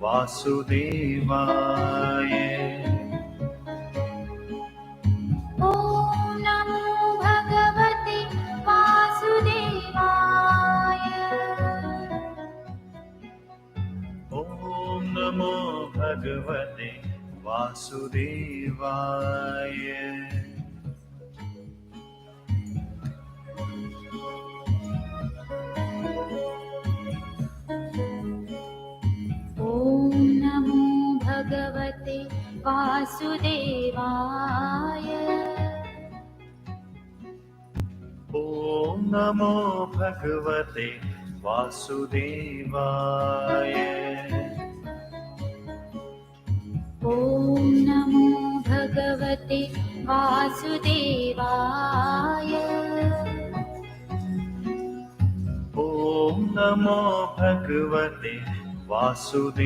वासुदेवाय। ॐ नमो भगवते वासुदेवाय। ॐ नमो भगवते वासुदेवाय। ॐ नमो भगवते वासुदेवाय। ॐ नमो भगवते वासुदेवाय। ॐ नमो भगवते वासुदेवाय। ॐ नमो भगवते वासुदेवाय।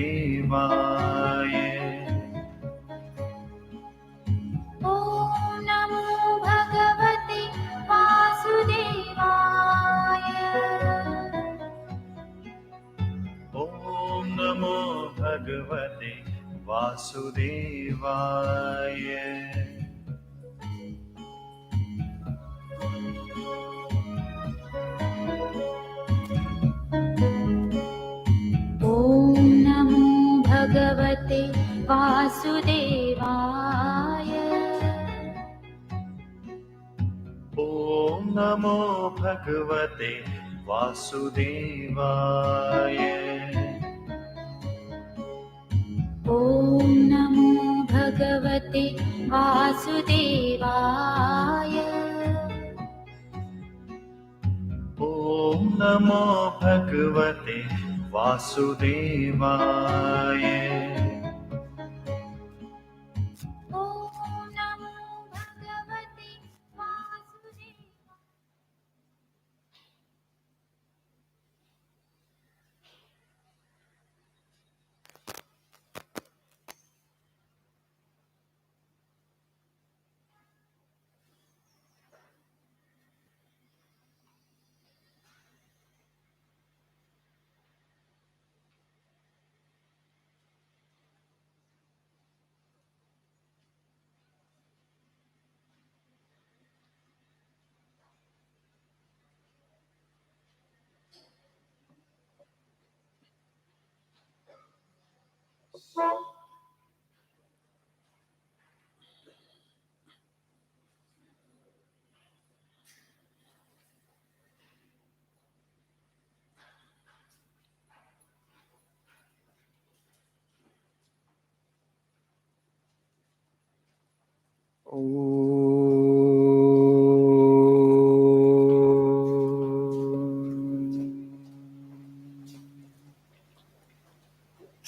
ॐ नमो भगवते वासुदेवाय। ॐ नमो भगवते वासुदेवाय। ॐ नमो भगवते वासुदेवाय। ॐ नमो भगवते वासुदेवाय। ॐ नमो भगवते वासुदेवाय। ॐ नमो भगवते वासुदेवाय। ॐ नमो भगवते वासुदेवाय।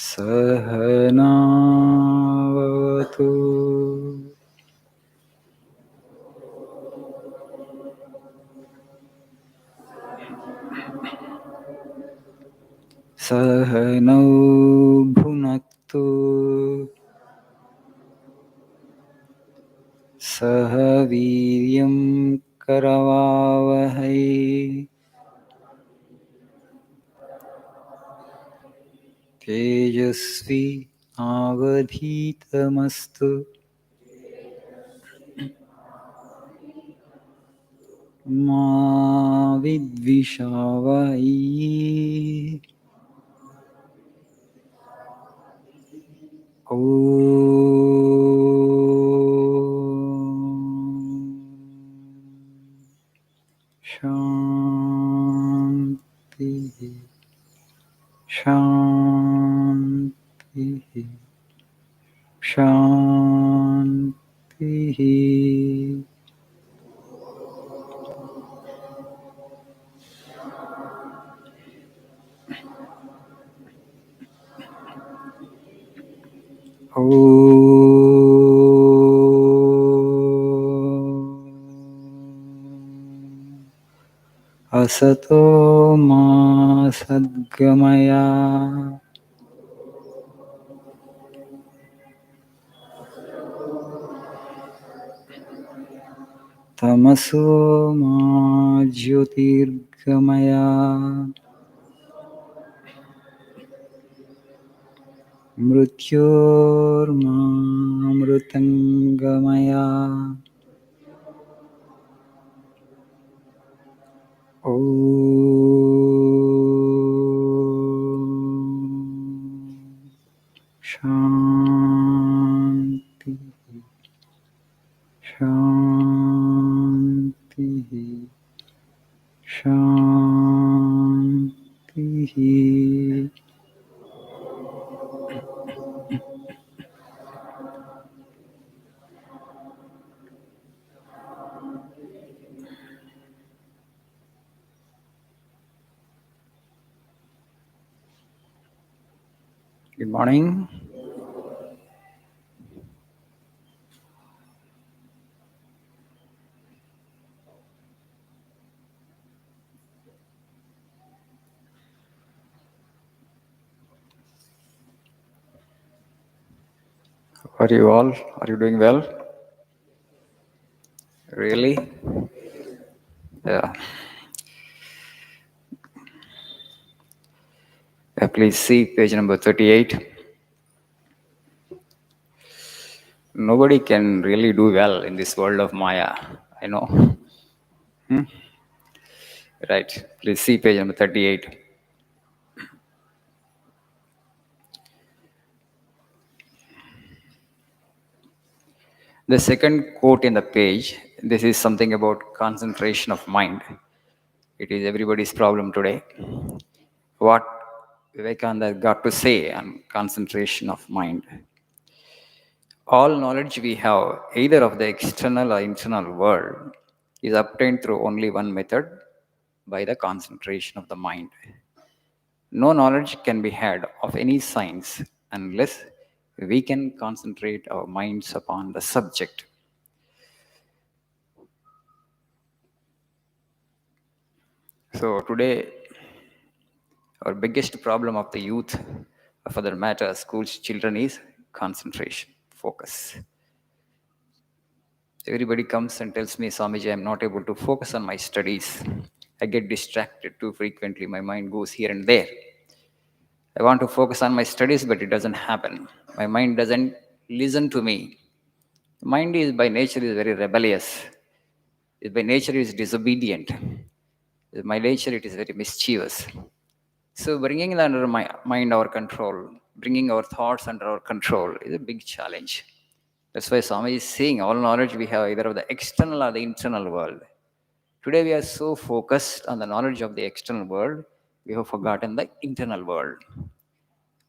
सहनावतु सहनौ भुनक्तु सह वीर्यं करवावहै तेजस्वी नावधीतमस्तु मा विद्विषावहै। ॐ शान्तिः शान्तिः शान्तिः। ॐ असतो मा सद्गमय तमसो मा ज्योतिर्गमय मृत्योर्मामृतङ्गमया ॐ शान्ति शान्तिः शान्तिः Good morning. How are you all? Are you doing well? Really? Yeah. Please see page number 38. Nobody can really do well in this world of Maya. I know. Right. Please see page number 38. The second quote in the page, this is something about concentration of mind. It is everybody's problem today. What Vivekananda got to say on concentration of mind. All knowledge we have, either of the external or internal world, is obtained through only one method, by the concentration of the mind. No knowledge can be had of any science unless we can concentrate our minds upon the subject. So today, our biggest problem of the youth, or for that matter, schools, children, is concentration, focus. Everybody comes and tells me, Swamiji, I'm not able to focus on my studies. I get distracted too frequently. My mind goes here and there. I want to focus on my studies, but it doesn't happen. My mind doesn't listen to me. Mind is by nature is very rebellious. By nature is disobedient. By nature it is very mischievous. So bringing it under my mind our control, bringing our thoughts under our control is a big challenge. That's why Swami is saying all knowledge we have either of the external or the internal world. Today we are so focused on the knowledge of the external world, we have forgotten the internal world.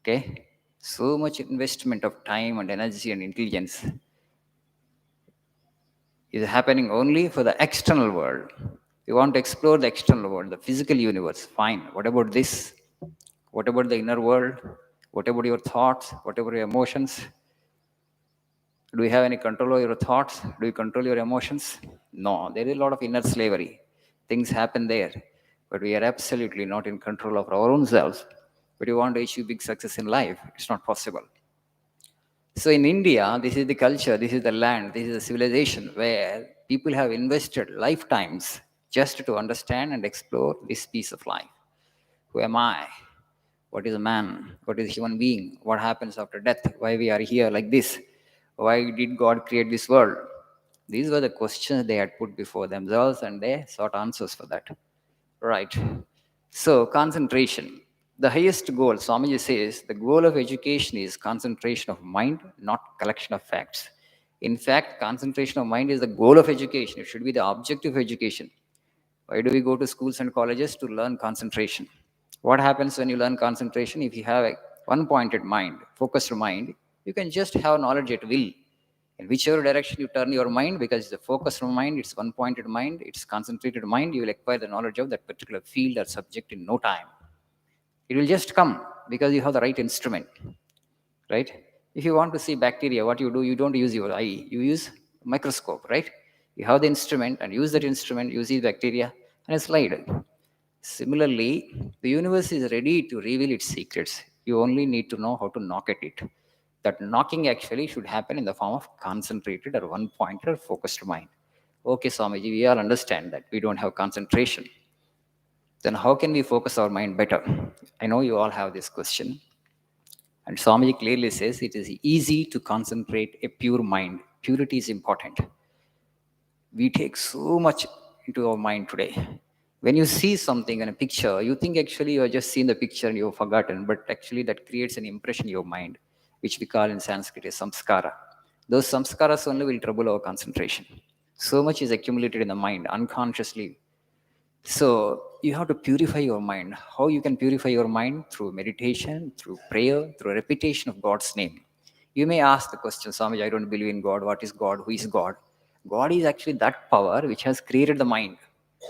Okay? So much investment of time and energy and intelligence is happening only for the external world. You want to explore the external world, the physical universe, fine. What about this? What about the inner world? What about your thoughts? What about your emotions? Do you have any control over your thoughts? Do you control your emotions? No, there is a lot of inner slavery. Things happen there, but we are absolutely not in control of our own selves. But you want to achieve big success in life, it's not possible. So in India, this is the culture, this is the land, this is the civilization where people have invested lifetimes just to understand and explore this piece of life. Who am I? What is a man? What is a human being? What happens after death? Why we are here like this? Why did God create this world? These were the questions they had put before themselves and they sought answers for that. Right. So concentration. The highest goal, Swamiji says, the goal of education is concentration of mind, not collection of facts. In fact, concentration of mind is the goal of education. It should be the objective of education. Why do we go to schools and colleges? To learn concentration. What happens when you learn concentration? If you have a one-pointed mind, focused mind, you can just have knowledge at will. In whichever direction you turn your mind, because it's a focused mind, it's one-pointed mind, it's concentrated mind, you will acquire the knowledge of that particular field or subject in no time. It will just come because you have the right instrument, right? If you want to see bacteria, what you do, you don't use your eye, you use a microscope, right? You have the instrument and use that instrument, you see bacteria and slide. Similarly, the universe is ready to reveal its secrets. You only need to know how to knock at it. That knocking actually should happen in the form of concentrated or one-pointed or focused mind. Okay, Swamiji, we all understand that we don't have concentration. Then how can we focus our mind better? I know you all have this question. And Swamiji clearly says it is easy to concentrate a pure mind. Purity is important. We take so much into our mind today. When you see something in a picture, you think actually you are just seeing the picture and you've forgotten, but actually that creates an impression in your mind, which we call in Sanskrit as samskara. Those samskaras only will trouble our concentration. So much is accumulated in the mind unconsciously. So you have to purify your mind. How you can purify your mind? Through meditation, through prayer, through repetition of God's name. You may ask the question, Swami, I don't believe in God. What is God? Who is God? God is actually that power which has created the mind.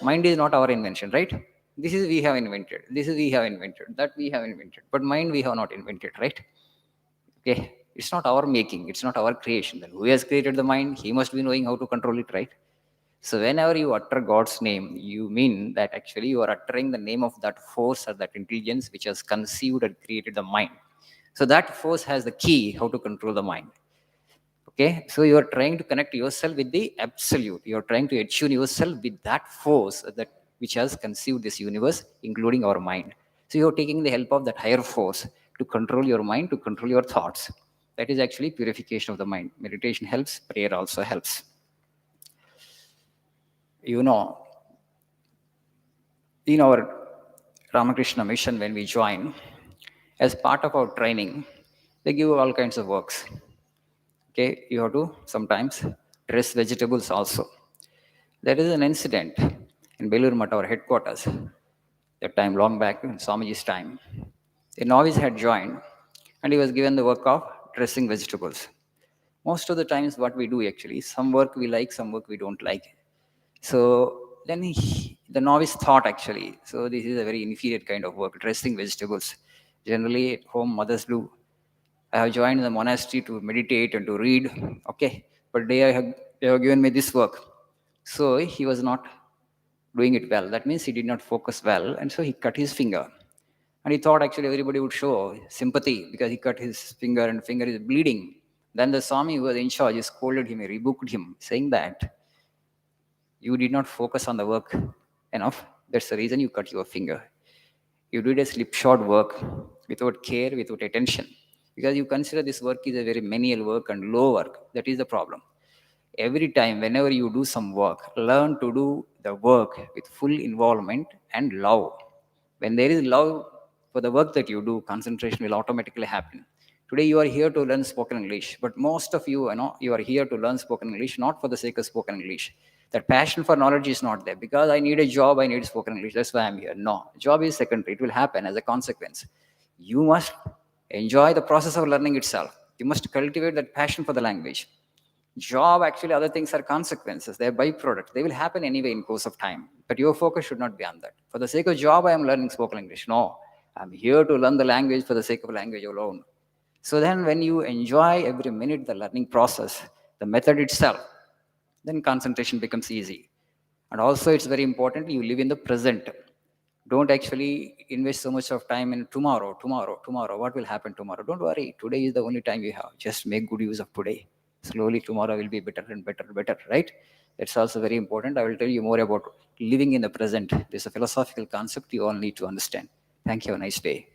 Mind is not our invention, right? This is we have invented. This is we have invented. That we have invented. But mind we have not invented, right? Okay. It's not our making. It's not our creation. Then who has created the mind? He must be knowing how to control it, right? So whenever you utter God's name, you mean that actually you are uttering the name of that force or that intelligence which has conceived and created the mind. So that force has the key how to control the mind. Okay, so you are trying to connect yourself with the absolute. You are trying to attune yourself with that force that which has conceived this universe, including our mind. So you are taking the help of that higher force to control your mind, to control your thoughts. That is actually purification of the mind. Meditation helps, prayer also helps. You know, in our Ramakrishna mission, when we join, as part of our training, they give all kinds of works. Okay, you have to sometimes dress vegetables also. There is an incident in Belur Math, our headquarters, that time long back in Swamiji's time. A novice had joined and he was given the work of dressing vegetables. Most of the times, what we do actually, some work we like, some work we don't like. So then the novice thought actually, so this is a very inferior kind of work, dressing vegetables. Generally at home, mothers do. I have joined the monastery to meditate and to read. Okay, but they have given me this work. So he was not doing it well. That means he did not focus well, and so he cut his finger. And he thought actually everybody would show sympathy because he cut his finger and finger is bleeding. Then the Swami who was in charge he scolded him, he rebuked him, saying that you did not focus on the work enough. That's the reason you cut your finger. You did a slipshod work without care, without attention. Because you consider this work is a very menial work and low work. That is the problem. Every time, whenever you do some work, learn to do the work with full involvement and love. When there is love for the work that you do, concentration will automatically happen. Today you are here to learn spoken English, but most of you, you are here to learn spoken English not for the sake of spoken English. That passion for knowledge is not there. Because I need a job, I need spoken English. That's why I'm here. No, job is secondary. It will happen as a consequence. You must enjoy the process of learning itself. You must cultivate that passion for the language. Job, actually, other things are consequences. They're byproducts. They will happen anyway in course of time. But your focus should not be on that. For the sake of job, I am learning spoken English. No, I'm here to learn the language for the sake of language alone. So then when you enjoy every minute the learning process, the method itself, then concentration becomes easy. And also it's very important you live in the present. Don't actually invest so much of time in tomorrow. What will happen tomorrow? Don't worry. Today is the only time you have. Just make good use of today. Slowly tomorrow will be better and better, right? That's also very important. I will tell you more about living in the present. This is a philosophical concept you all need to understand. Thank you. Have a nice day.